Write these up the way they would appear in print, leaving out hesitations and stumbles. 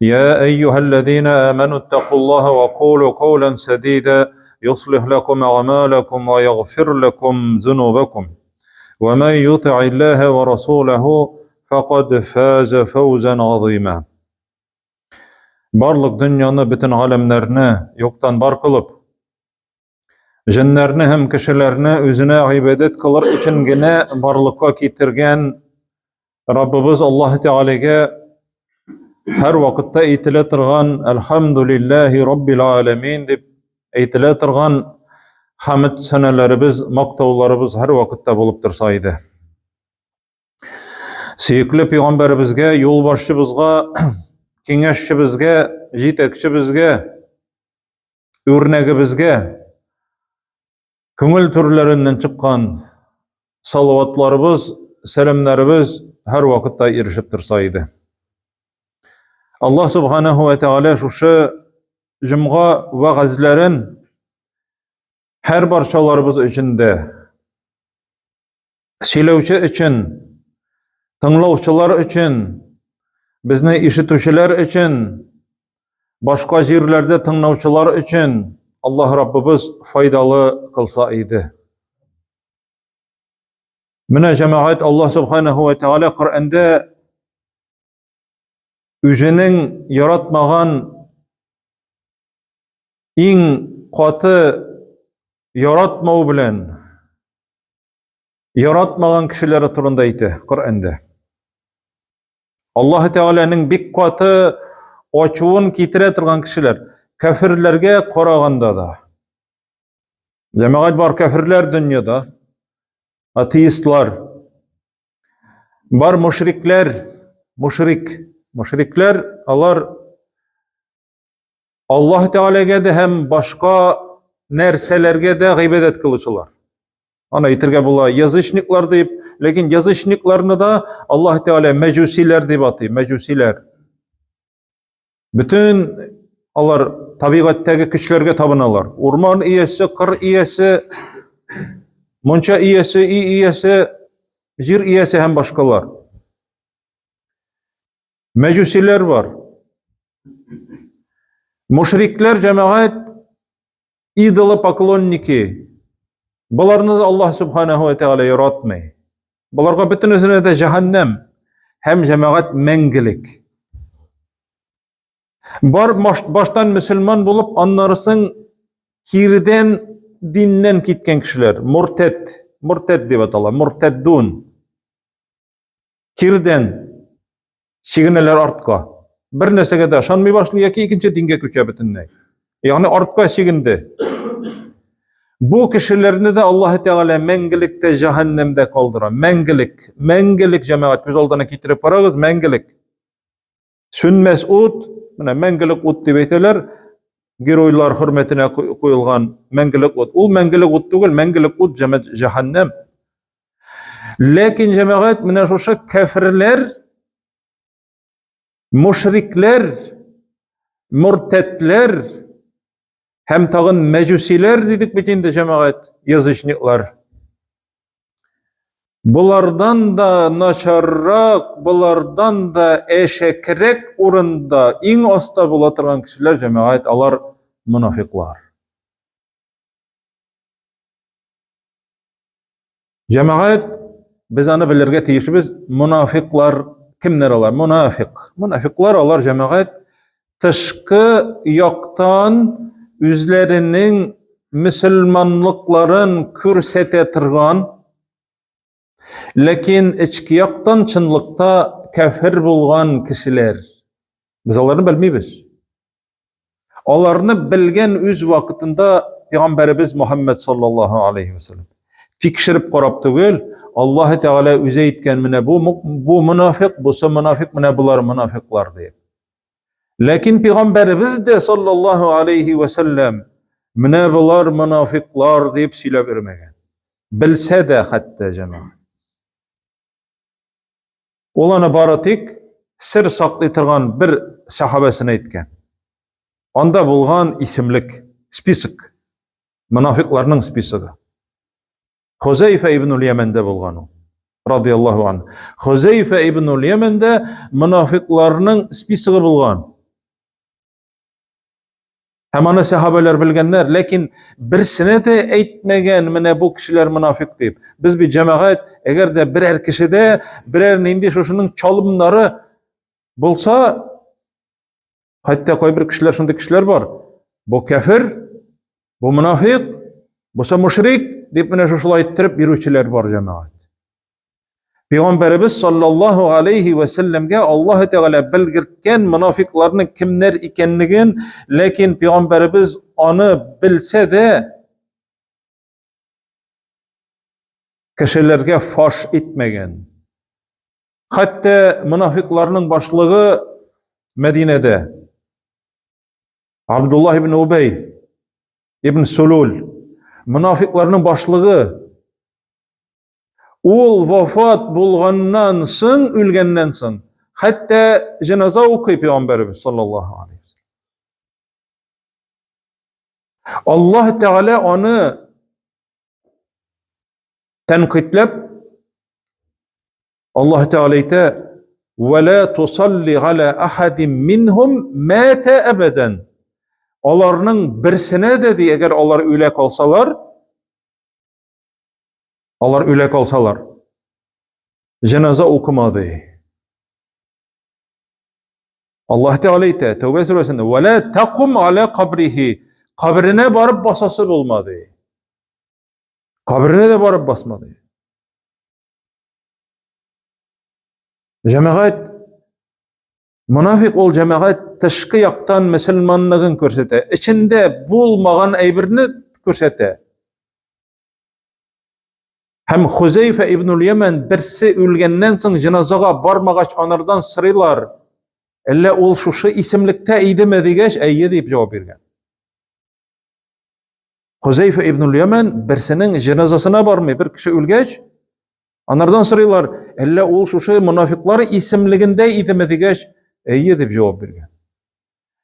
يا أيها الذين آمنوا اتقوا الله وقولوا قولا سديدا يصلح لكم أعمالكم ويغفر لكم ذنوبكم ومن يطع الله ورسوله فقد فاز فوزا عظيما. Barlık dünyanı bütün alemlerini yoktan bar kılıp, jinlerini hem kişilerini özüne ibadet kılır için gene barlıkka kitirgen Rabbimiz Allah Teala'ga her vakitte eytile turgan elhamdülillahi rabbil alemin deb eytile turgan hamd senelerimiz, maktavlarımız her vakitte bulup tursaydı. Suyukli Peygamberimizge, yolbaşçımızga, kengeşçimizge, jitekçimizge, örnegimizge, köngül türlerinden çıkan salavatlarımız, selamlarımız her vakitte erişip tursaydı. Allah subhanahu ve teala şu cümga ve gazlerin her parçalarımız içinde, silevçi için, tınlavçılar için, bizni işituşiler için, başka yerlerde tınlavçılar için Allah Rabbimiz faydalı kılsa idi. Mine cemaat Allah subhanahu ve teala Kur'an'da özünün yaratmagan en katı yaratmau bilen yaratmagan kişilere turunda aytı Kur'an'da. Allah Teala'nın bir katı açuğun kitire turgan kişiler kafirlerge qaraganda da. Cemaat bar kafirler dünyada, ateistler, bar müşrikler, alar Allah Teala'ga da hem başka nerselerge de ibadet kılıçılar. Ana itirge bula yazışniklar deyip, lekin yazışniklarını da Allah Teala mecusiler deyip atıyor, mecusiler. Bütün alar tabiattagi kişilerge tapınalar. Orman iyesi, kır iyesi, munça iyesi, iyesi, jir iyesi hem başkalar. Mecusiler var. Müşrikler cemaat idola poklonniki. Bularını da Allah subhanahu ve teala yaratmay. Bularga bütün özüne de cehennem hem cemaat mengilik. Baştan Müslüman bulup anlarsın kirden dinden gitken kişiler. Murted diye atala, murteddun. Kirden şigineler artka. Bir nesege de şanmay başlıyor ki ikinci dinge köçe bütünley. Yani artka şigindi. Bu kişilerini de Allah Teala mengilikte cehennemde kaldıran. Mengilik cemaat biz oldana getirip parağız mengilik. Sünmez ut, mengilik ut diye beyteler. Giroylar hürmetine koyulgan mengilik ut. Ol mengilik ut değil, mengilik ut cehennem. Lakin cemaat mine şu kafirler, müşrikler, murtetler, hem tağın mecusiler dedik bitinde cemaat, yazışniklar. Bulardan da naşarrak, bulardan da eşekrek orunda en osta bulatırgan kişiler cemaat, alar münafiklar. Cemaat, biz ana bilirge tiyişimiz, münafiklar kimler alar? Münafiklar alar cemaat, tışkı yoktan üzlerinin Müslümanlıkların kürsete tırgan, lekin içki yoktan çınlıkta kafir bulgan kişiler. Biz onlarını bilmeyiz. Onlarını bilgen üz vakitinde Peygamberimiz Muhammed sallallahu aleyhi ve sellem tikşirip qarab tugul, Allah Teala üze etken mine bu münafık, bu münafık mine bular münafıklar diye. Lakin Peygamberimiz de sallallahu aleyhi ve sellem mine bular münafıklar deyip söylep vermegen. Bilse de hatta cemaat. Olana baratik sir saklaytırgan bir sahabesine etken. Onda bulgan isimlik, spisik. Münafıklarının spisiki. Huzeyfe ibn-ül Yemen'de bulgan o. Radiyallahu anh. Huzeyfe ibn-ül Yemen'de münafıklarının spisiki bulgan. Hem ana sahabeler bilgenler, lekin birisine de eğitmegen mene bu kişiler münafık deyip. Biz bir cemaat, eğer de birer kişide birer neydi şunun çalımları bulsa, hatta koy bir kişiler, şunda kişiler var. Bu kafir, bu münafık, bu müşrik deyip mene şuşula ettirip yürüyüşçüler var cemaat. Peygamberimiz sallallahu aleyhi ve sellem'ge Allah Teala bildirtken münafıklarının kimler ikenligin, lekin Peygamberimiz onu bilse de kişilerge faş etmegen. Hatta münafıklarının başlığı Medine'de Abdullah ibn Ubey ibn Sulul, münafıklarının başlığı ol vafat bulgandan soň, ülgenden soň hatta cenaza okuyup Peygamberimiz sallallahu aleyhi ve sellem. Allah Teala onu tenkitlep Allah Teala ite ve la tusalli ala ahadin minhum mata ebeden. Onlarının birisine dedi eğer onlar ölek olsalar cenaza okumadı. Allah Teala ite Tevbe suresinde ve la taqum ala kabrihi, kabrine barıp basası olmadı. Kabrine de barıp basmadı. Cemaat münafık ol cemaat tışkı yaktan Müslümanlığın körsete, içinde bulmagan eybirini körsete. Hem Huzeyfe İbnül Yemen birisi ölgenden soň cenazaga barmagaç onlardan sırılar. Elle ol şuşu isimlikte idime digeç eyye deyip cevap bergen. Huzeyfe İbnül Yemen birisinin cenazasına barmay, bir kişi ölgeç onlardan sırılar. Elle ol şuşu münafıkları isimliginde idime digeç eyye deyip cevap bergen.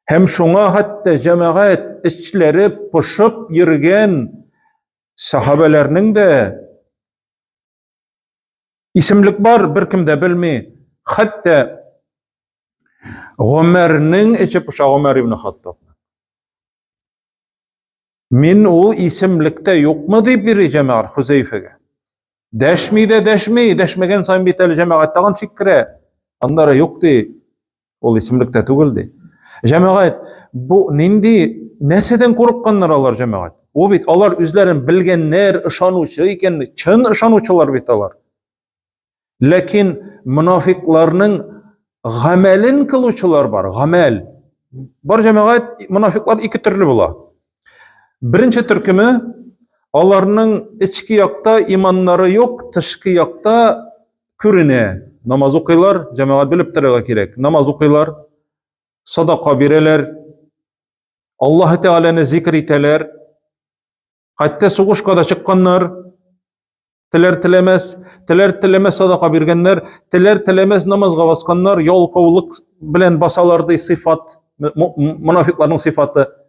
Hem şuna hatta cemaat içleri puşup yürgen sahabelerinin de isimlik var, bir kimde bilmi. Hatta Ömer'nin içi puşa Ömer ibn Hattab. Min o isimlikte yok mu deyip biri cemaat Huzeyfe'ge. Deşmegen sayın biteli cemaattan çıkkire. Onlara yok dey. O isimlikte tuguldi. Cemaat bu nindi neseden korkkanlar alar cemaat. O bit alar üzlerin bilgenler ışanuçı iken çın ışanuçular bit alar. Lekin münafıklarının gamelin kılıçılar var. Gamel. Bar cemaat münafıklar iki türlü bula. Birinci türkümü onlarının içki yakta imanları yok, tışkı yakta kürüne. Namaz okuylar, cemaat bilip tere gerek. Namaz okuylar, sadaka bireler, Allah Teala'nı zikriteler, hatta suguşkada çıkanlar, tiler tilemez sadaka bergenler, tiler tilemez namazga baskanlar, yolkovluk bilen basalardı sıfat, münafıkların sıfatı.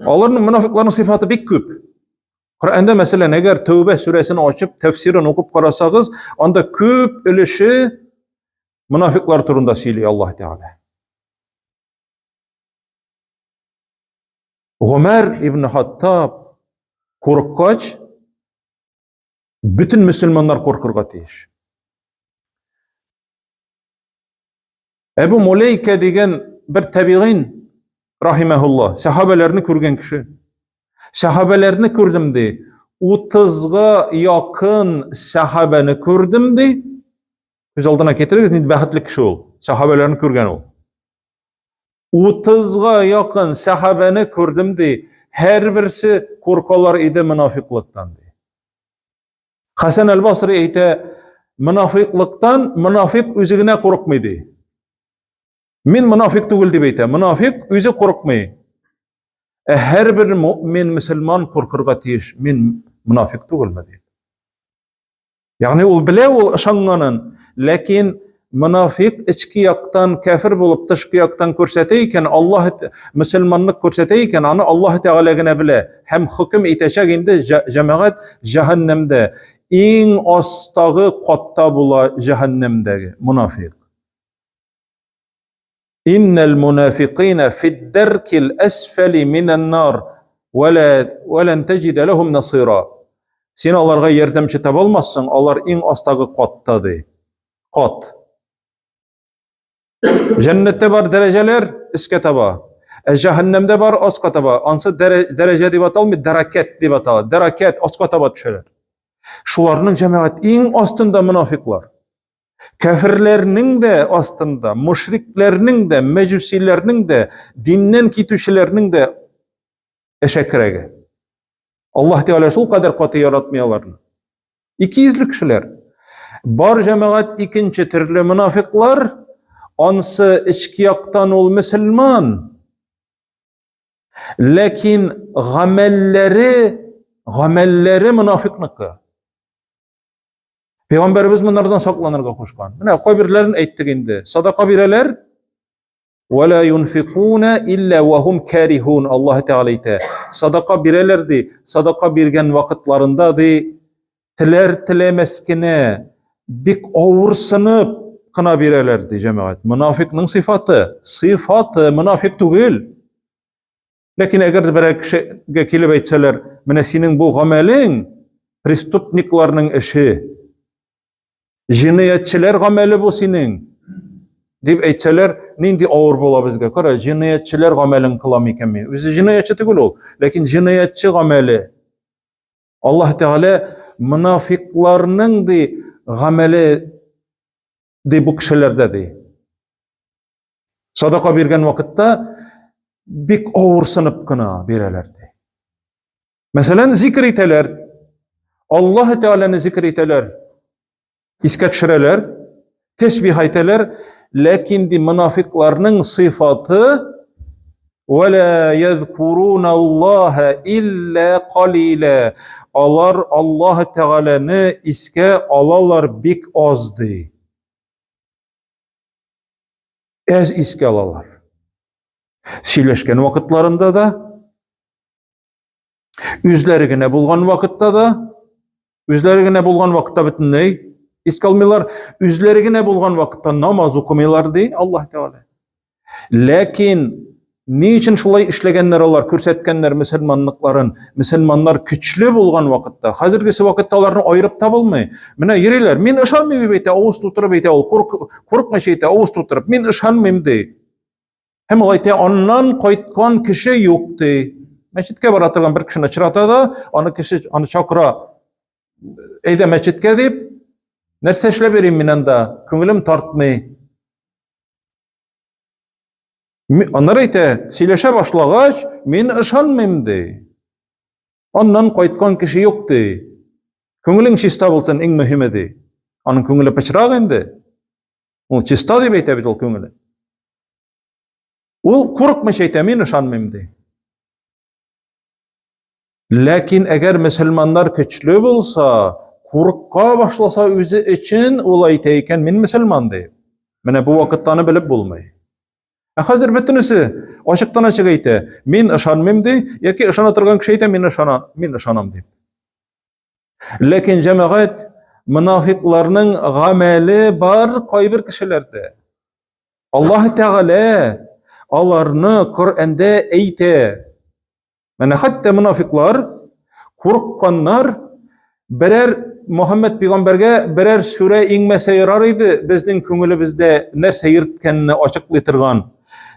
Onların münafıkların sıfatı bek köp. Kur'an'da mesela eğer Tevbe suresini açıp tefsirini okup karasağız, onda köp ölüşü münafıklar turunda söylüyor Allah Teala. Ömer ibn Hattab korkkaç bütün Müslümanlar korkurga tiyiş. Ebu Muleyke degen bir tabi'in rahimehullah sahabelerini körgen kişi. Sahabelerini kördüm de 30'ga yakın sahabeni kördüm de biz aldına getiririz nid bahatlı kişi ol. Sahabelerini körgen ol. 30'ga yakın sahabeni kördüm de her birisi korkalar idi münafıklıktan de. Hasan el-Basri eyte münafıklıktan münafık üzügüne korkmaydı. Min münafık tugul deyip eyte. Münafık üzü korkmayı. Her bir mümin Müslüman korkurga tiyiş. Min münafık tugul deyip. Yani ol bile ol ışanganın. Lekin münafık içki yaktan kafir bulup dışkı yaktan körseteyken Allah Müslümanlık körseteyken onu Allah Teala gene bile hem hüküm iteşek indi cemaat cehennemde en astağı qatta bula cehennemdeki münafık. İnnel munafiqina fid derkil esfeli minen nar ve len tecide lehum nasira. Sen onlarga yardımcı tabalmazsın, onlar en astagı qattadır. Qat. Cennette var dereceler, iske taba. Cehennemde var, aska taba. Ansı derece diye batalmı, deraket diye batal. Deraket, aska taba düşerler. Şularının cemaat en astında münafıklar. Kafirlerinin de astında, müşriklerinin de, mecusilerinin de, dinden kitüşlerinin de eşekrege. Allah Teala şu kadar katı yaratmayalarını. İkiyüzlü kişiler. Bar cemaat ikinci türlü münafıklar, ansı içkiyaktan ol Müslüman. Lakin gamelleri münafıklıkı. Peygamberimiz bunlardan saklanırga koşkan. Mine kabirlerin eyttik indi. Sadaka bireler وَلَا يُنْفِقُونَ إِلَّا وَهُمْ كَارِهُونَ Allah Teala ite. Sadaka birelerdi. Sadaka birgen vakitlarında di tiler tilemeskine bik ovursınıp kına birelerdi cemaat. Münafıkның sıfatı münafık değil. Lakin eğer bir kişiye kelip etseler, mine senin bu gamelin prestupniklarının işi, jinayetçiler gameli bu senin. Dip etseler, nindi ağır bola bizge. Kara, jinayetçiler gamelin kılam ikemi. Bizi jinayetçi değil ol. Lakin jinayetçi gameli. Allah Teala münafıklarının di gameli di bu kişilerde di. Sadaka birgen vakitte bik ağırsınıp kına birelerdi. Mesela zikriteler. Allah Teala'nı zikriteler. İsket şireler. Tesbih ayteler. Lakin di münafıklarının sıfatı وَلَا يَذْكُرُونَ اللّٰهَ إِلَّا قَلِيلًا Allah Teala'nı iske alalar bik azdı. Ez iske alalar. Sileşken vakitlarında da, üzlerine bulgan vakitte da, üzlerine bulgan vakitte bütün ney? İske almıyorlar. Üzlerine bulgan vakitte namaz okumaylardı Allah Teala. Lakin niçin şulay işlegenler olar, körsetkenler Müslümanlar küçlü bulgan vakitte, hazırgisi vakitte onlarını ayırıp tabilmay. Mine yeriler, min ışanmayı beyte, avuz tuturup beyte, korkma şeyte, avuz tuturup, min ışanmayım dey. Hem olayte ondan koytkan kişi yoktu. Meçitke baratırgan bir kişini çırata da, onu çakıra, eyde meçitke deyip, nerse işle vereyim minen da, köngülüm tartmayı. Onlar eyte, sileşe başlagaç, min ışanmayım dey. Ondan koytkan kişi yoktu. Köngülün çista bulsan en mühimi dey. Onun köngülü peçirağ indi. O çista deyip eyte bit ol köngülü. Ol korkma şeyte, min ışanmayım dey. Lakin eğer Müslümanlar küçlü bulsa, korkka başlasa özü için olaytayken min Müslüman deyip. Mene bu vakittanı bilip bulmayı. Hazır bütünüsü açıktan açık eyte. Min ışanmayım dey, yaki ışana tırgan kişi eyte min ışanam deyip. Lakin cemaat münafıklarının gameli bar kaybir kişilerde. Allah Teala alarını Kur'an'da eyte. Yani hatta münafıklar, korkkanlar birer Muhammed Peygamberge birer sure inmese yarar idi. Bizden köngülü bizde nerse yırtkenini açıklaytırgan,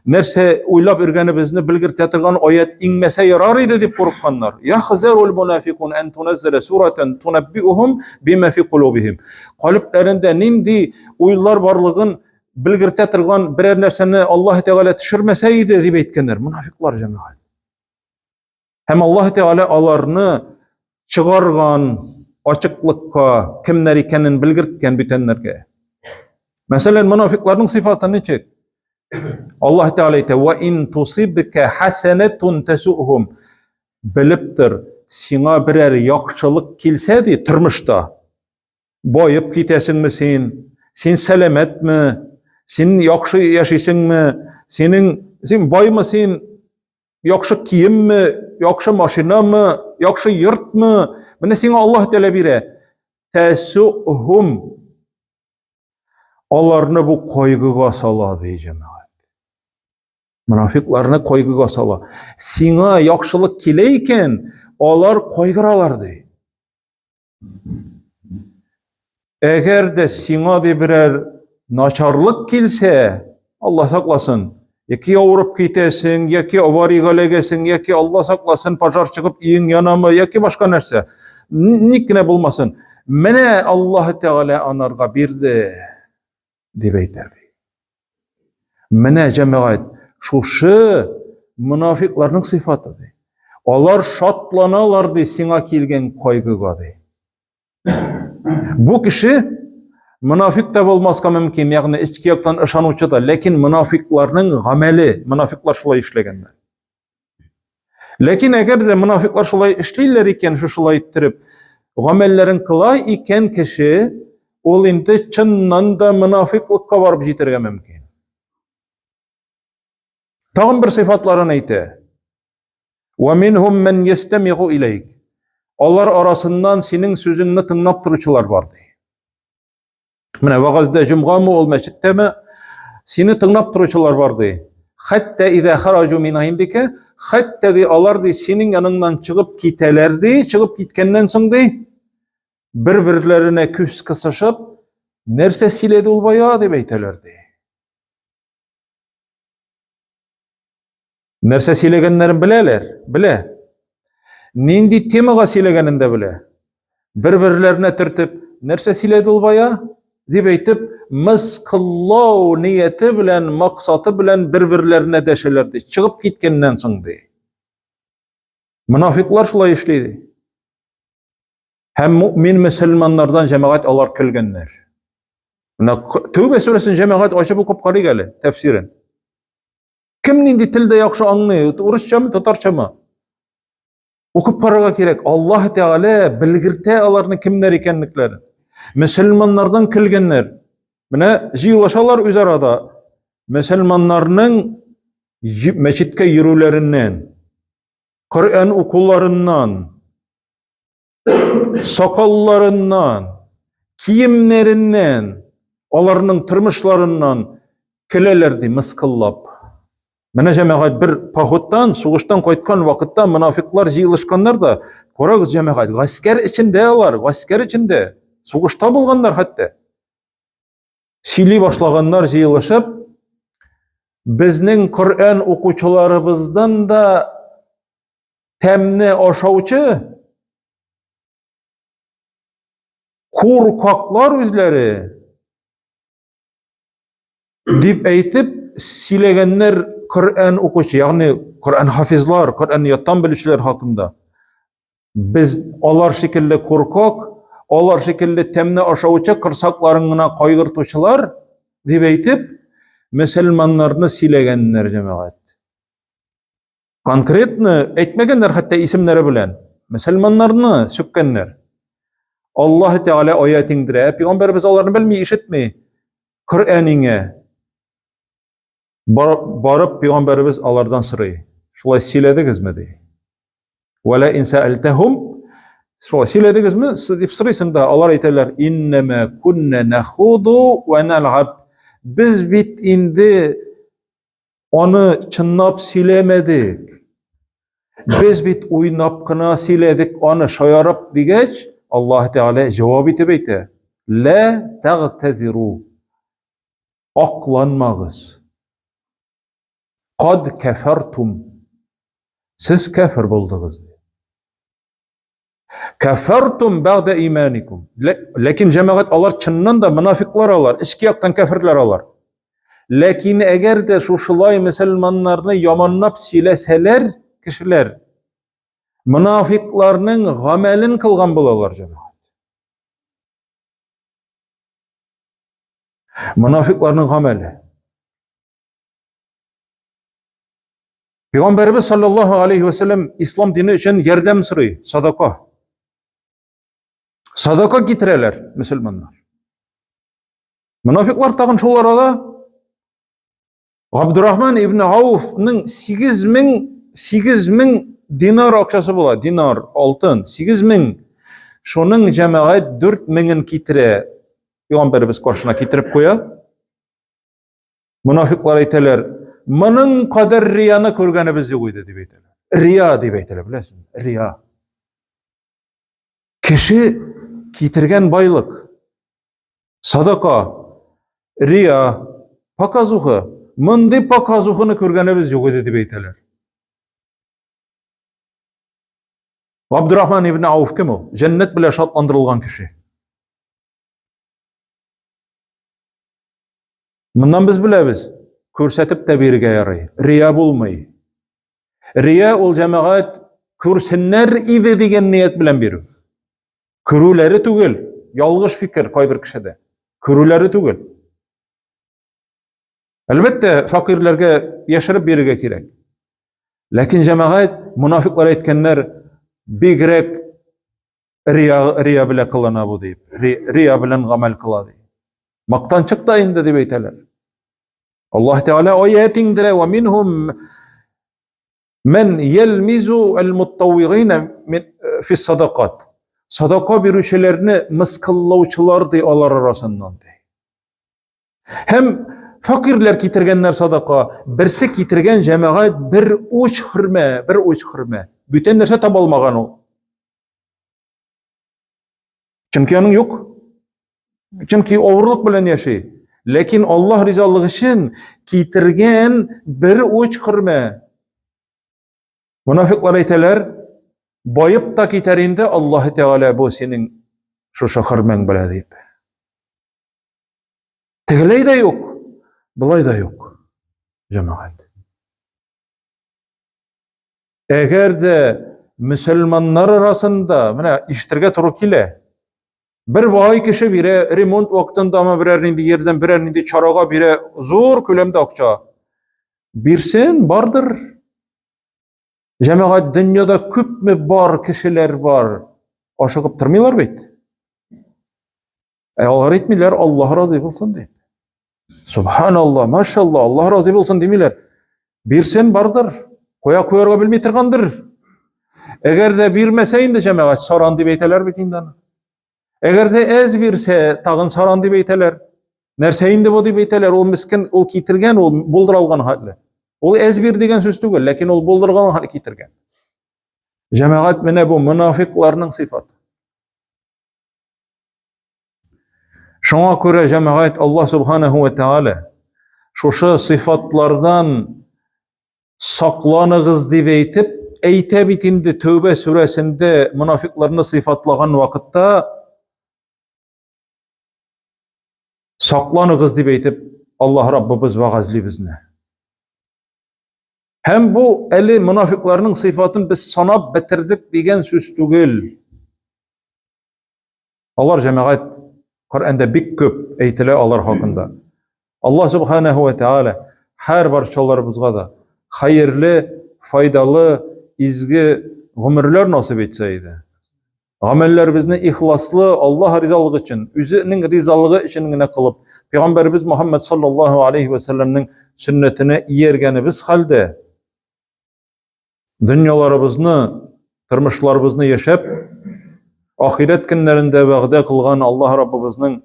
nerse uylap irgeni bizni bilgirtetirgan ayet inmese yarar idi deyip korkkanlar. Yahzerul munafikun en tunezzele sureten tunebbiuhum bima fi kulubihim. Kalplerinde nindi uylar varlığın bilgirtetirgan birer nerseni Allah Teala düşürmeseydi deyip etkenler. Münafıklar cemaat. Hem Allah Teala alarını çıgargan açıklıkka kimler ikenin bilgirtken bitenlerge. Mesela münafıkların sıfatı ne çek? Allah Teala ite ve in tusibke hasenetun tesuhum. Biliptir sina birer yakşılık kilsedi turmuşta. Boyup gitesin mi sen selamet mi? Sen yakşı yaşaysın mı? Sen boy mu sen? Yakşı kiyim mi? Yakşı maşina mı? Yakşı yurt mu? Mene sen Allah Teala bire. Tesuhum. Onlarını bu koyguga saladı cemaat. Munafiqlarını koyguga sala. Sina yaxşılık keleyken olar koyguralar dey. Eğer de sina de birer naçarlık kilse, Allah saklasın, yaki avrup kitesin, yaki avariga legesin, yaki Allah saklasın, pajar çıkıp iyin yanamı, yaki başka nerse, nikne bulmasın. Mene Allah Teala anarga birdi, deb aytadi. Mene cemaat, şuşu munafiqlarning sıfatıdır. Olar şatlanalar de sina kelgen koyguga de. Bu kişi münafık da bolmaska mümkün, yani içki yaktan ışanuvçu da, lekin münafıklarning ameli, münafıklar şulay işlegenler. Lekin eğer de münafıklar şulay işleyler iken, şulay ettirip, amellerin kılay iken kişi, ol indi çınnan da münafıklıkka varıp jitirge mümkün. Tağın bir sıfatlarını aytı. وَمِنْهُمْ مَنْ يَسْتَمِعُ اِلَيْكِ Onlar arasından senin sözünü tınlap durucular vardı. Mine vaazda cumğa mı ol meşitte mi? Seni tınlap durucular vardı. Hatta izâ haracu min indike, hatta di alardı senin yanından çıkıp gitelerdi, çıkıp gitkenden sonra birbirlerine küs kısışıp nerse siledi ulbaya deb aytelerdi. Nerse silegenlerin bileler, bile. Nindi temaga silegeninde bile. Birbirlerine tırtıp nerse siledi ulbaya deb aytip mıskıllav niyeti bilen, maksatı bilen birbirlerine deşelerdi. Çıkıp gitkenden sonra. Münafıklar şulay işleydi. Hem mümin Müslümanlardan cemaat alar kılgenler. Tövbe suresinin cemaat açıp okup qarı geli tefsirin. Kim nindi tilde yaxşı anlıyor? Urusça mı, Tatarça mı? Okup qaraga kerek. Allah Teala bilgirte alarını kimler ekenlikleri. Müslümanlardan kılgenler. Mine jiyulaşalar üzerada. Müslümanlarının meçitke yürülerinden, Kur'an okullarından, sakallarından, kiyimlerinden, onlarının tırmışlarından kilelerdi mıskıllap. Mene cemaat bir pahuttan, soğuştan koytkan vakitta münafıklar jiyılışkanlar da korağız cemaat. Gasker içinde alar, gasker içinde. Soğuşta bulganlar hatta. Sili başlaganlar jiyılışıp, bizning Kur'an okuçularımızdan da temni aşavçı, korkaklar özleri dip aytip silegenler Kur'an okuçu, yani Kur'an hafizlar, Kur'an yattan bilişler hakkında. Biz olar şekilde korkak, olar şekilde temni aşavçı kırsaklarına kaygırtuşular dip aytip Müslümanlarını silegenler cemaat. Konkretni etmegenler hatta isimleri bilen. Müslümanlarını sükkenler. Allah Teala ayetindir. Peygamberimiz onlarını bilmeyi işitmeyi. Kur'an'ine barıp Peygamberimiz onlardan sırayı. Şulay silediniz mi diye. Ve la in sa'altahum şulay silediniz mi? Deyip sırıysın da Allah ayetler innema kunna nakhudu ve nal'ab. Biz bit indi onu çınlap silemedik. Biz bit oynap kına siledik, onu şayarıp digeç, Allah Teala cevap etip aytı. La ta'teziru. Aklanmağız. Kad kefertum. Siz kafir buldunuz. Kefertum ba'de imanikum. Lakin cemaat alar çınnan da münafıklar alar, içki yaktan kafirler alar. Lakin eğer de şu şulay Müslümanlarını yamanlap sileseler kişiler, münafıklarının gamelin kılgan bulalar cemaat. Münafıklarının gameli. Peygamberimiz sallallahu aleyhi ve sellem İslam dini için yerdem sırrı, sadaka. Sadaka getireler Müslümanlar. Münafıklar tağın şolara da Abdurrahman ibn Avf'nın 8.000 dinar akçası bola, dinar, altın, 8.000. Şonun cemaat 4.000'in kitire, Peygamberimiz karşına kitirip koya. Münafıklar ayteler, Mının kadar riyana körgenimiz yok idi dep eyteler. Riya dep eyteler, bilesin? Riya. Kişi kitirgen baylık, sadaka, riya, pakazuhu, mındı pakazuhunu körgenimiz yok idi dep eyteler. Abdurrahman ibn Avf kim o? Cennet bile şatlandırılgan kişi. Bundan biz bilemiz. Körsetip de birge yarayı. Riya bulmayı. Riya ol cemaat körsenler idi degen niyet bilen biri. Körüleri tügül. Yalgış fikir koy bir kişide. Körüleri tügül. Elbette fakirlerge yaşarıp birge kirek. Lakin cemaat münafıklar etkenler bigrek riya bile kılana bu deyip. Riya bilen gamel kıla deyip. Maktançık da indi dep eyteler. Allah Teala ayetindire ve minhum men yelmizu el muttavigine fi sadakat. Sadaka birüşelerini mıskıllavçılar dey alar arasından dey. Hem fakirler kitirgenler sadaka, birsi kitirgen cemaat bir uç hırme. Bütün nerse tabalmagan o. Çünkü onun yok. Çünkü oğurluk bilen yaşay. Lakin Allah rizalığı için kitirgen bir uç hırme. Münafıklar eyteler, bayıp da kiterinde Allah Teala bu senin şu hırmen bile deyip. Tegley de yok, bulay da yok. Cemaat. Eğer de Müslümanlar arasında iştirge turukile, bir vay kişi bire remont vaktinde ama birer nindi yerden birer nindi çarağa bire zor kölemde akça. Birsen bardır. Cemaat dünyada köp mü bar kişiler var. Aşıkıp tırmıyorlar beyt. Ağlar etmiyorlar Allah razı olsun deyip. Subhanallah, maşallah Allah razı olsun demiyorlar. Birsen bardır. Koyarga bilmey tırgandır. Eğer de bir meseyin de cemaat saran deyip eyteler bitindan. Eğer de ez birse tağın saran deyip eyteler. Nerseyin de bu deyip eyteler. Ol miskin, ol kitirgen, ol bulduralgan hali. Ol ez bir degen söz tügül, lakin ol bulduralgan hali kitirgen. Cemaat mene bu münafıklarının sıfatı. Şuna göre cemaat Allah Subhanahu ve Teala şu sıfatlardan saklanığız deyip eytip, eyte bitinde Tövbe suresinde münafıklarını sıfatlagan vakitte saklanığız deyip eytip Allah Rabbimiz vaazli bizne. Hem bu eli münafıklarının sıfatını biz sanap bitirdik degen söz tügül. Allah cemaat Kur'an'da bik köp eytile Allah hakkında. Allah Subhanahu ve Teala her barçalarımızga da hayırlı, faydalı, izgi ömürler nasip etseydi. Amellerimizni ihlaslı Allah rizalığı için, üzerinin rizalığı için ne kılıp, Peygamberimiz Muhammed sallallahu aleyhi ve sellem'nin sünnetine yergenimiz halde, dünyalarımızını, tırmışlarımızını yaşap, ahiret günlerinde vədə kılgan Allah Rabbimizin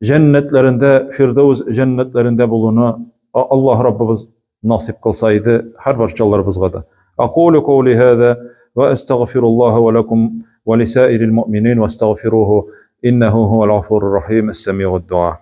cennetlerinde, Firdevs cennetlerinde bulunu Allah Rabbimiz nasip kılsaydı her barçalarımızga da. Aqulu qawli hada ve estağfirullah ve lekum ve lisairil mu'minin ve estağfiruhu innehu huvel gafurur rahim. Es-semi'ud du'a.